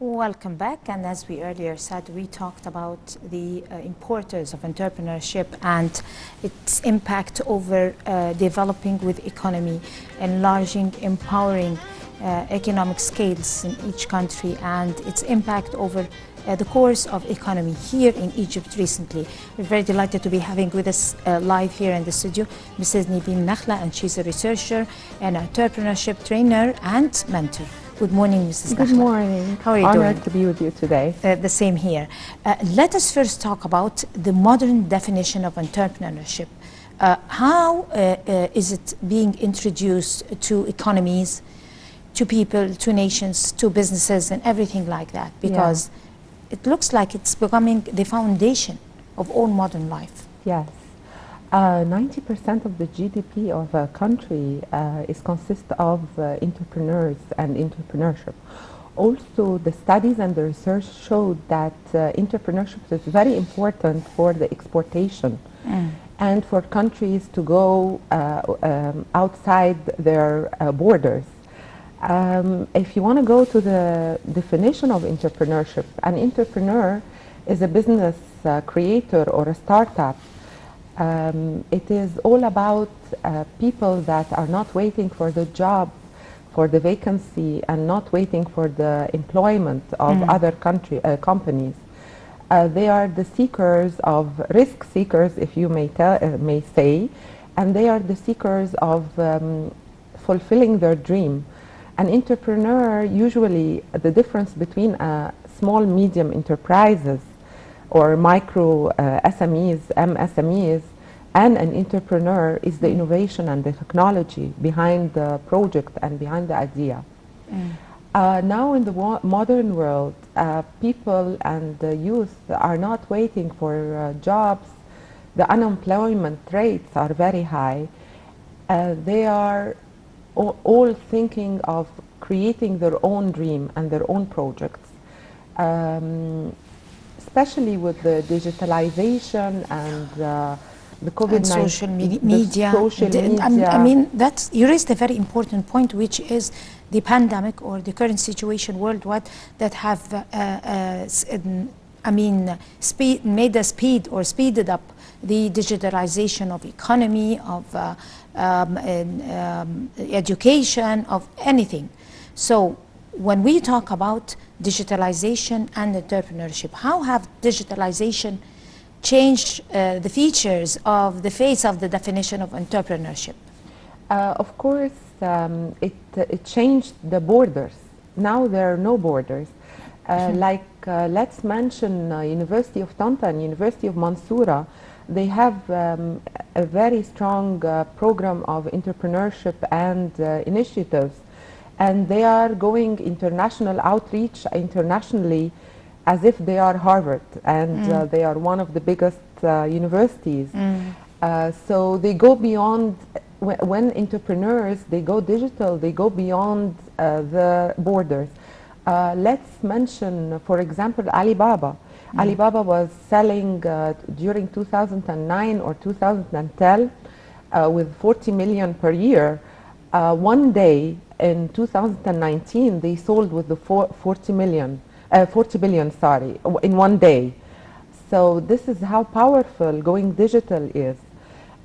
Welcome back. And as we earlier said, we talked about the importance of entrepreneurship and its impact over developing with economy, enlarging, empowering economic scales in each country, and its impact over the course of economy here in Egypt recently. We're very delighted to be having with us live here in the studio Mrs. Nevine Nakhla, and she's a researcher and entrepreneurship trainer and mentor. Good morning, Mrs. Good Nakhla. morning. How are you doing? Honored to be with you today. The same here. Let us first talk about the modern definition of entrepreneurship. How is it being introduced to economies, to people, to nations, to businesses, and everything like that? Because it looks like it's becoming the foundation of all modern life. Yes. 90% of the GDP of a country consists of entrepreneurs and entrepreneurship. Also, the studies and the research showed that entrepreneurship is very important for the exportation and for countries to go outside their borders. If you want to go to the definition of entrepreneurship, an entrepreneur is a business creator or a startup. It is all about people that are not waiting for the job, for the vacancy, and not waiting for the employment of other companies. They are the seekers of risk seekers, if you may say, and they are the seekers of fulfilling their dream. An entrepreneur, usually the difference between small, medium enterprises or micro SMEs, MSMEs, and an entrepreneur is the innovation and the technology behind the project and behind the idea. Now in the modern world, people and the youth are not waiting for jobs. The unemployment rates are very high. They are all thinking of creating their own dream and their own projects. Especially with the digitalization and the COVID-19, social media. I mean, you raised a very important point, which is the pandemic or the current situation worldwide that have, speeded up the digitalization of economy, of education, of anything. So when we talk about digitalization and entrepreneurship, how have digitalization changed the features of the face of the definition of entrepreneurship? Of course, it changed the borders. Now there are no borders. Let's mention University of Tanta and University of Mansoura. They have a very strong program of entrepreneurship and initiatives. And they are going international outreach internationally as if they are Harvard and they are one of the biggest universities. So they go beyond, when entrepreneurs, they go digital, they go beyond the borders. Let's mention, for example, Alibaba. Alibaba was selling during 2009 or 2010 with 40 million per year. One day in 2019, they sold with the 40 billion, in one day. So this is how powerful going digital is.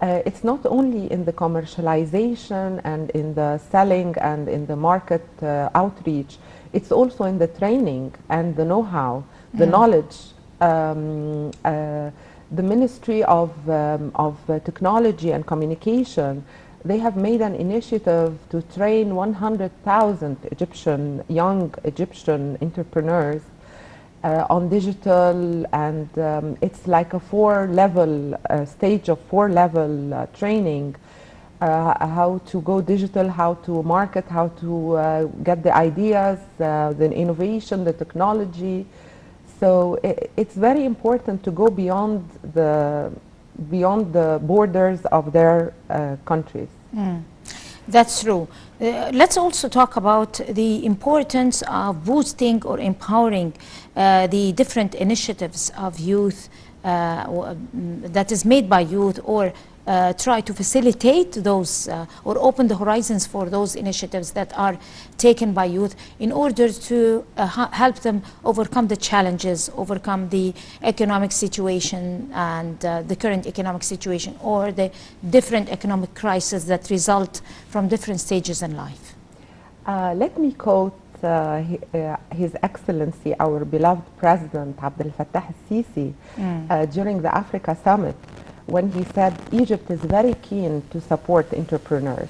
It's not only in the commercialization and in the selling and in the market outreach, it's also in the training and the know-how, the knowledge. The Ministry of Technology and Communication, they have made an initiative to train 100,000 young Egyptian entrepreneurs on digital, and it's like a stage of four-level training, how to go digital, how to market, how to get the ideas, the innovation, the technology. So it's very important to go beyond the borders of their countries. That's true. Let's also talk about the importance of boosting or empowering the different initiatives of youth that is made by youth, or try to facilitate those or open the horizons for those initiatives that are taken by youth in order to help them overcome the challenges, overcome the economic situation and the current economic situation or the different economic crises that result from different stages in life? Let me quote His Excellency, our beloved President Abdel Fattah al-Sisi, during the Africa Summit, when he said Egypt is very keen to support entrepreneurs.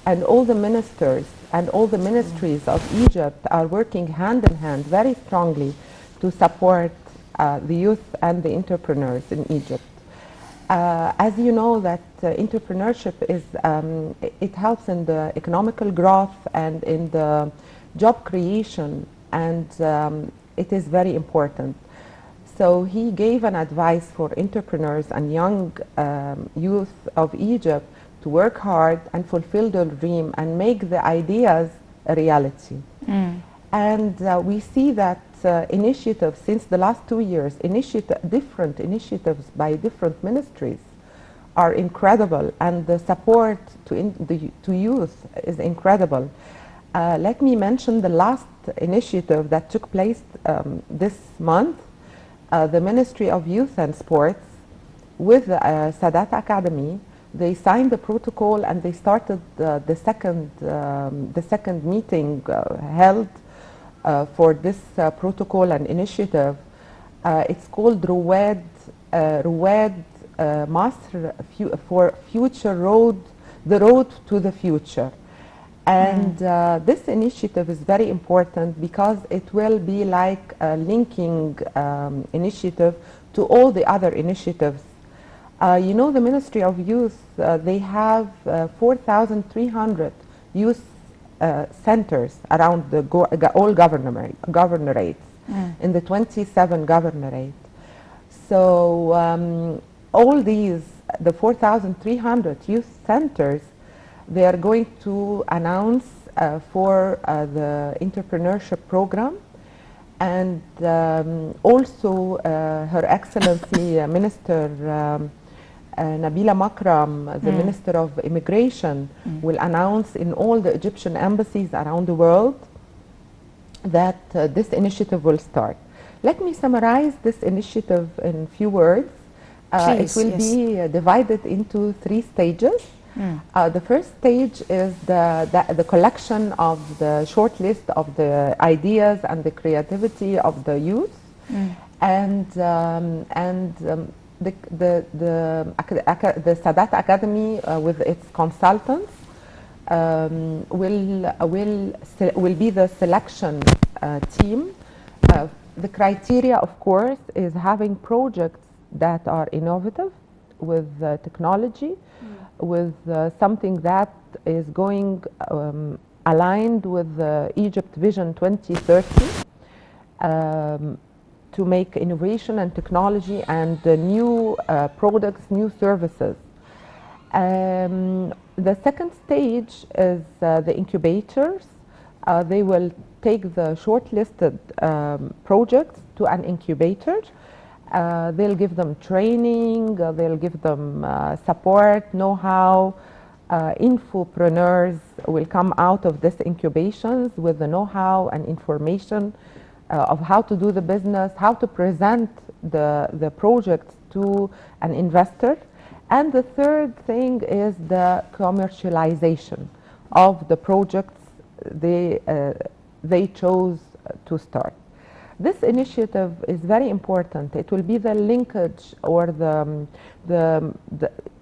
And all the ministers and all the ministries of Egypt are working hand in hand very strongly to support the youth and the entrepreneurs in Egypt. As you know, that entrepreneurship is, it helps in the economical growth and in the job creation, and it is very important. So he gave an advice for entrepreneurs and young youth of Egypt to work hard and fulfill their dream and make the ideas a reality. And we see that initiatives since the last 2 years, different initiatives by different ministries are incredible, and the support to youth is incredible. Let me mention the last initiative that took place this month. The Ministry of Youth and Sports with the Sadat Academy, they signed the protocol and they started the second meeting held for this protocol and initiative. It's called Ruwad Masr for Future Road, the Road to the Future. And this initiative is very important because it will be like a linking initiative to all the other initiatives. You know, the Ministry of Youth, they have 4,300 youth centers around the all governorates in the 27 governorates. So all these, the 4,300 youth centers, they are going to announce for the entrepreneurship program, and also Her Excellency Minister Nabila Makram, the Minister of Immigration, will announce in all the Egyptian embassies around the world that this initiative will start. Let me summarize this initiative in few words. Please, it will be divided into 3 stages. The first stage is the collection of the short list of the ideas and the creativity of the youth, and the Sadat Academy with its consultants will be the selection team. The criteria, of course, is having projects that are innovative with technology, with something that is going aligned with Egypt Vision 2030 to make innovation and technology and new products, new services. The second stage is the incubators. They will take the shortlisted projects to an incubator. They'll give them training, they'll give them support, know-how. Infopreneurs will come out of this incubations with the know-how and information of how to do the business, how to present the project to an investor. And the third thing is the commercialization of the projects they chose to start. This initiative is very important. It will be the linkage or the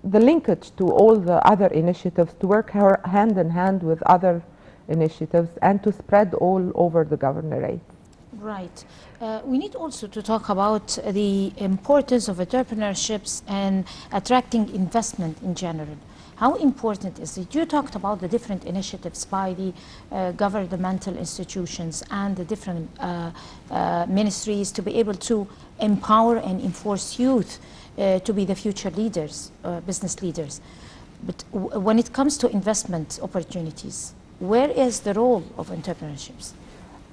linkage to all the other initiatives, to work hand in hand with other initiatives and to spread all over the governorate. Right. We need also to talk about the importance of entrepreneurships and attracting investment in general. How important is it? You talked about the different initiatives by the governmental institutions and the different ministries to be able to empower and enforce youth to be the future leaders, business leaders. But when it comes to investment opportunities, where is the role of entrepreneurships?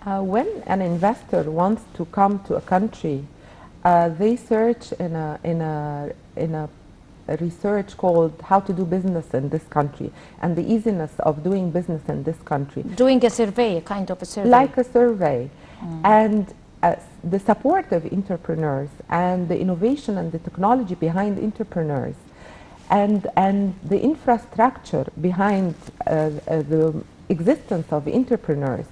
When an investor wants to come to a country, they search in a a research called How to Do Business in This Country and the Easiness of Doing Business in this country. Doing a survey, a kind of a survey. Like a survey. And the support of entrepreneurs and the innovation and the technology behind entrepreneurs and the infrastructure behind the existence of entrepreneurs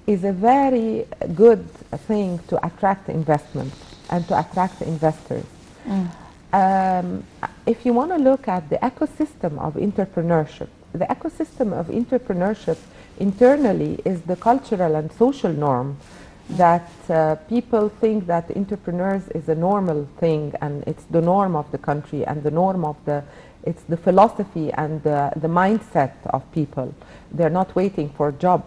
is a very good thing to attract investment and to attract investors. If you want to look at the ecosystem of entrepreneurship, the ecosystem of entrepreneurship internally is the cultural and social norm that people think that entrepreneurs is a normal thing and it's the norm of the country and the norm of it's the philosophy and the mindset of people. They're not waiting for job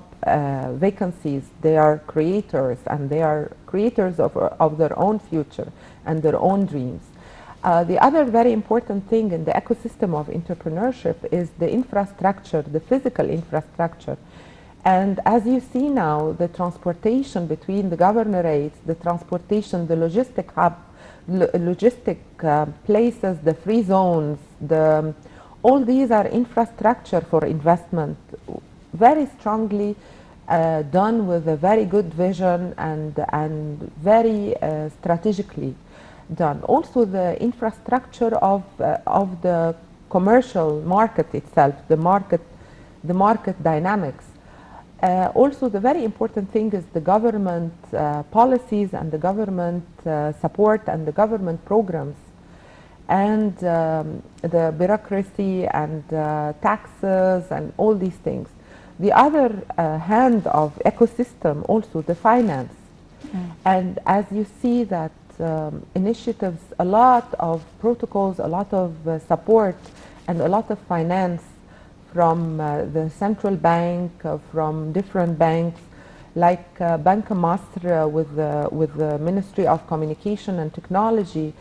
vacancies. They are creators, and they are creators of their own future and their own dreams. The other very important thing in the ecosystem of entrepreneurship is the infrastructure, the physical infrastructure. And as you see now, the transportation between the governorates, the transportation, the logistic hub, logistic places, the free zones, all these are infrastructure for investment, very strongly done with a very good vision and very strategically done. Also the infrastructure of the commercial market itself, the market dynamics. Also the very important thing is the government policies and the government support and the government programs and the bureaucracy and taxes and all these things. The other hand of ecosystem, also the finance. And as you see that initiatives, a lot of protocols, a lot of support and a lot of finance from the central bank, from different banks, like Bank Masr with the Ministry of Communication and Technology.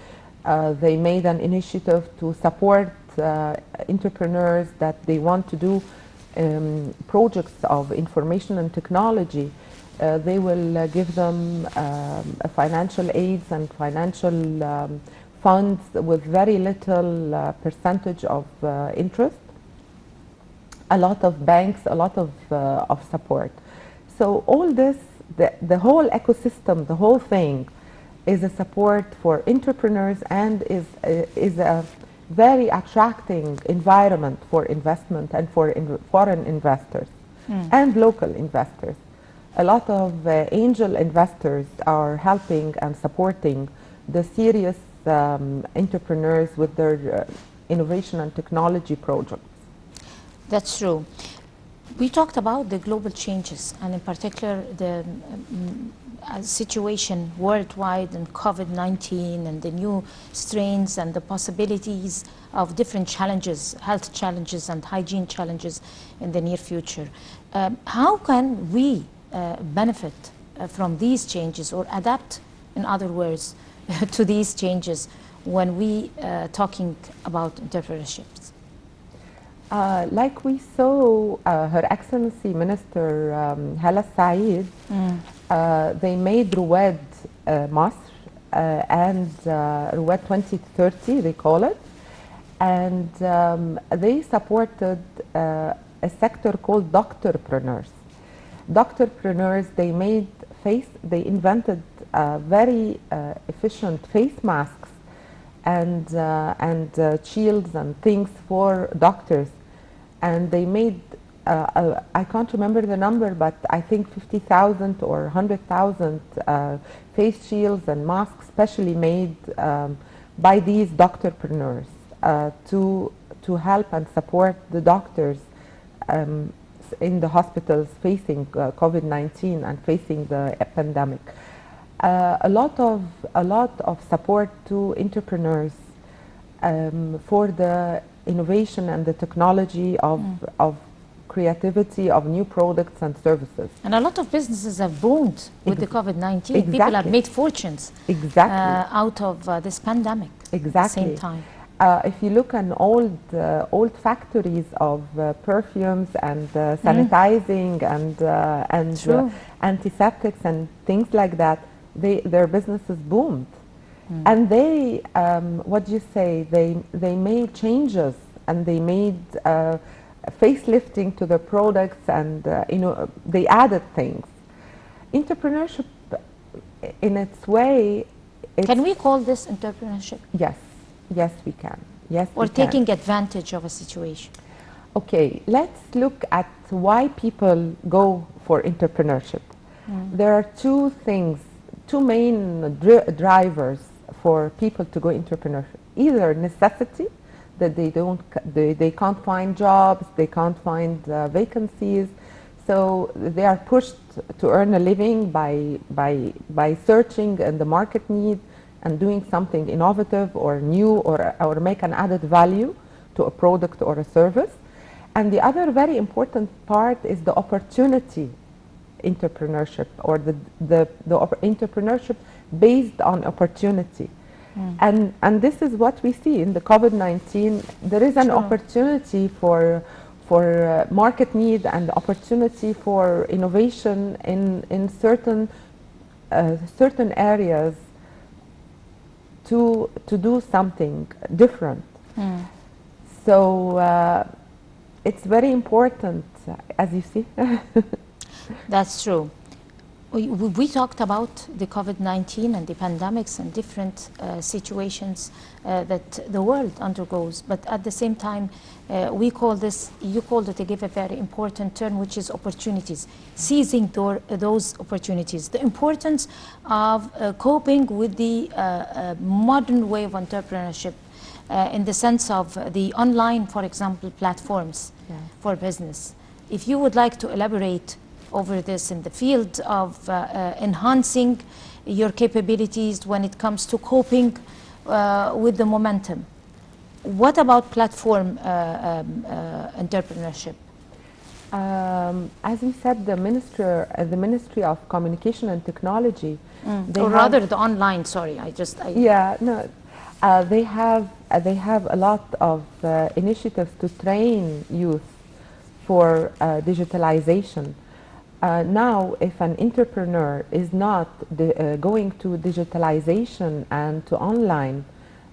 They made an initiative to support entrepreneurs that they want to do projects of information and technology. They will give them financial aids and financial funds with very little percentage of interest. A lot of banks, a lot of support. So all this, the whole ecosystem, the whole thing is a support for entrepreneurs and is a very attracting environment for investment and for foreign investors and local investors. A lot of angel investors are helping and supporting the serious entrepreneurs with their innovation and technology projects. That's true. We talked about the global changes and in particular the situation worldwide and COVID-19 and the new strains and the possibilities of different challenges, health challenges and hygiene challenges in the near future. How can we benefit from these changes or adapt, in other words, to these changes when we talking about entrepreneurships? Like we saw Her Excellency Minister Hala Saeed, they made Ruwad Masr and Ruwad 2030, they call it, and they supported a sector called doctorpreneurs. Doctorpreneurs, they invented very efficient face masks and shields and things for doctors. And they made, I can't remember the number, but I think 50,000 or 100,000 face shields and masks specially made by these doctorpreneurs to help and support the doctors in the hospitals facing COVID-19 and facing the pandemic. A lot of support to entrepreneurs for the innovation and the technology of creativity of new products and services. And a lot of businesses have boomed with the COVID-19. Exactly. People have made fortunes out of this pandemic at the same time. If you look at old factories of perfumes and sanitizing and antiseptics and things like that, their businesses boomed. And they, what do you say, they made changes and they made facelifting to the products and they added things. Entrepreneurship in its way, Can we call this entrepreneurship? yes, yes we can. Yes, Or we can. taking advantage of a situation? Okay, let's look at why people go for entrepreneurship. There are two things, two main drivers for people to go entrepreneurship. Either necessity, that they can't find jobs, they can't find vacancies, so they are pushed to earn a living by searching in the market need and doing something innovative or new or make an added value to a product or a service. And the other very important part is the opportunity entrepreneurship, or the entrepreneurship based on opportunity. And this is what we see in the COVID-19. There is an opportunity for market need and opportunity for innovation in certain areas to do something different. So it's very important, as you see. That's true. We talked about the COVID-19 and the pandemics and different situations that the world undergoes, but at the same time, we call this, you called it, to give a very important term, which is opportunities, seizing those opportunities. The importance of coping with the modern way of entrepreneurship in the sense of the online, for example, platforms for business. If you would like to elaborate over this in the field of enhancing your capabilities when it comes to coping with the momentum. What about platform entrepreneurship? As we said, the Ministry of Communication and Technology, or rather the online, sorry, they have a lot of initiatives to train youth for digitalization. Now, if an entrepreneur is not going to digitalization and to online,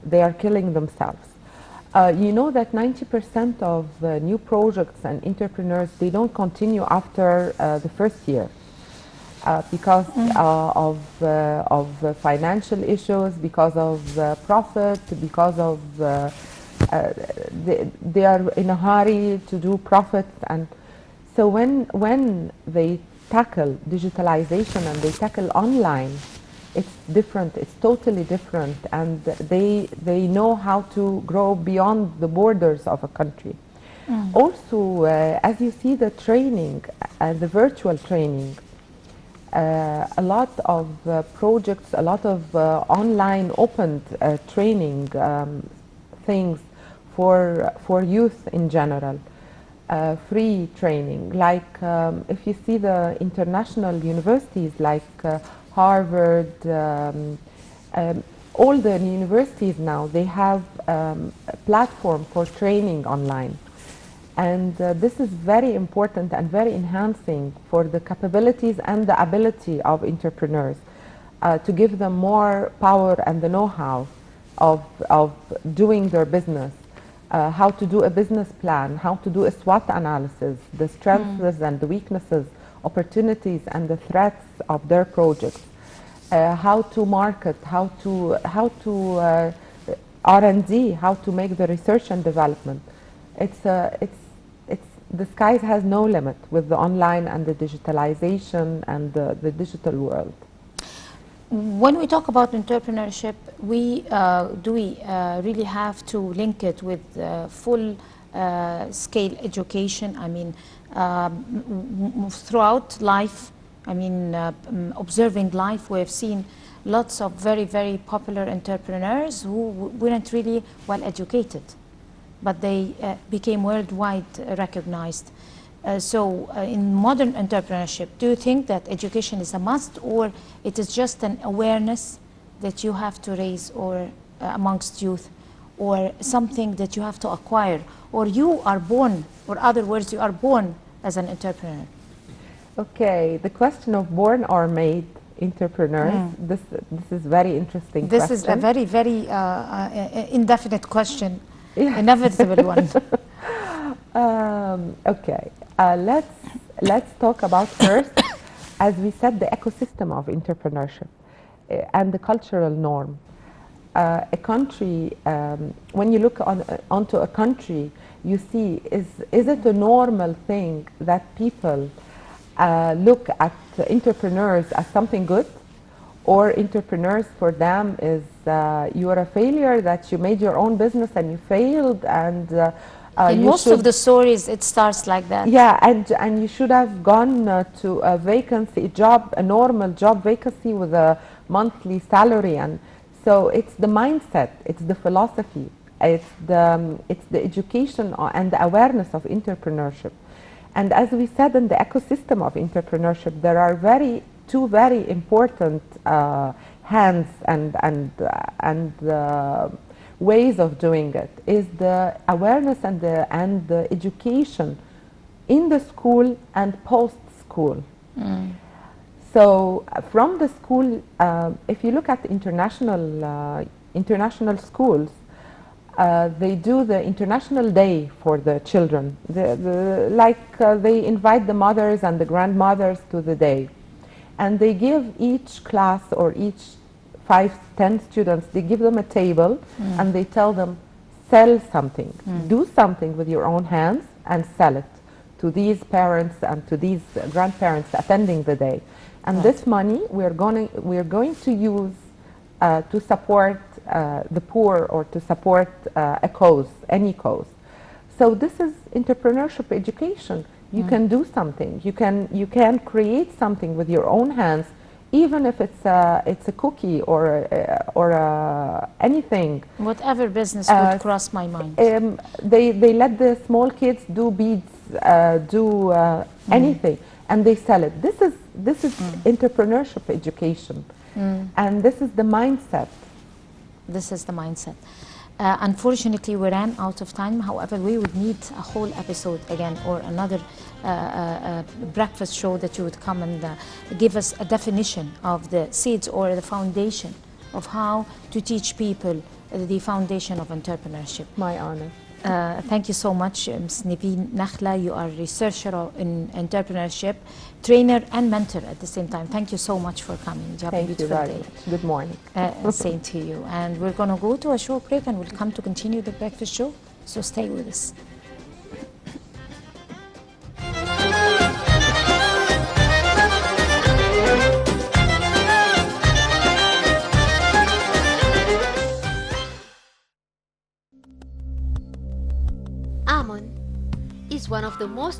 they are killing themselves. You know that 90% of new projects and entrepreneurs, they don't continue after the first year because of financial issues, because of profit, because of they are in a hurry to do profit. And so when they tackle digitalization and they tackle online, it's different, it's totally different, and they know how to grow beyond the borders of a country. Also, as you see the training, the virtual training, a lot of projects, a lot of online opened training things for youth in general. Free training, like if you see the international universities like Harvard, all the universities now, they have a platform for training online. And this is very important and very enhancing for the capabilities and the ability of entrepreneurs to give them more power and the know-how of doing their business. How to do a business plan, how to do a SWOT analysis, the strengths and the weaknesses, opportunities and the threats of their projects, how to market, how to R&D, how to make the research and development. The sky has no limit with the online and the digitalization and the digital world. When we talk about entrepreneurship, do we really have to link it with full scale education? I mean, throughout life, I mean, observing life, we have seen lots of very, very popular entrepreneurs who weren't really well educated, but they became worldwide recognized. So in modern entrepreneurship, do you think that education is a must, or it is just an awareness that you have to raise or amongst youth, or something that you have to acquire, or you are born, or other words, you are born as an entrepreneur? Okay, the question of born or made entrepreneurs? This is very interesting This question. is a very, very indefinite question, Yeah. inevitable one. Okay, let's talk about first, as we said, the ecosystem of entrepreneurship and the cultural norm. A country, when you look onto a country, you see, is it a normal thing that people look at entrepreneurs as something good, or entrepreneurs for them is you are a failure, that you made your own business and you failed, and In most of the stories, it starts like that. yeah, and you should have gone to a vacancy job, a normal job vacancy with a monthly salary. And so it's the mindset, it's the philosophy, it's the education and the awareness of entrepreneurship. And as we said, in the ecosystem of entrepreneurship, there are two very important hands and ways of doing it, is the awareness and the education in the school and post school. So from the school, if you look at international schools, they do the International Day for the children. They invite the mothers and the grandmothers to the day, and they give each class or each 5-10 students, they give them a table and they tell them, sell something, do something with your own hands and sell it to these parents and to these grandparents attending the day. And this money we're going to use to support the poor, or to support a cause, any cause. So this is entrepreneurship education. You can do something. You can create something with your own hands, even if it's a cookie or anything. Whatever business would cross my mind. They let the small kids do beads, do anything, and they sell it. This is entrepreneurship education, and this is the mindset. This is the mindset. Unfortunately, we ran out of time. However, we would need a whole episode again, or another breakfast show that you would come and give us a definition of the seeds or the foundation of how to teach people the foundation of entrepreneurship. My honor. Thank you so much, Ms. Nevine Nakhla. You are a researcher in entrepreneurship, trainer and mentor at the same time. Thank you so much for coming. You have a beautiful day. Good morning. Same to you. And we're going to go to a short break and we'll come to continue the breakfast show. So stay with us. Almond is one of the most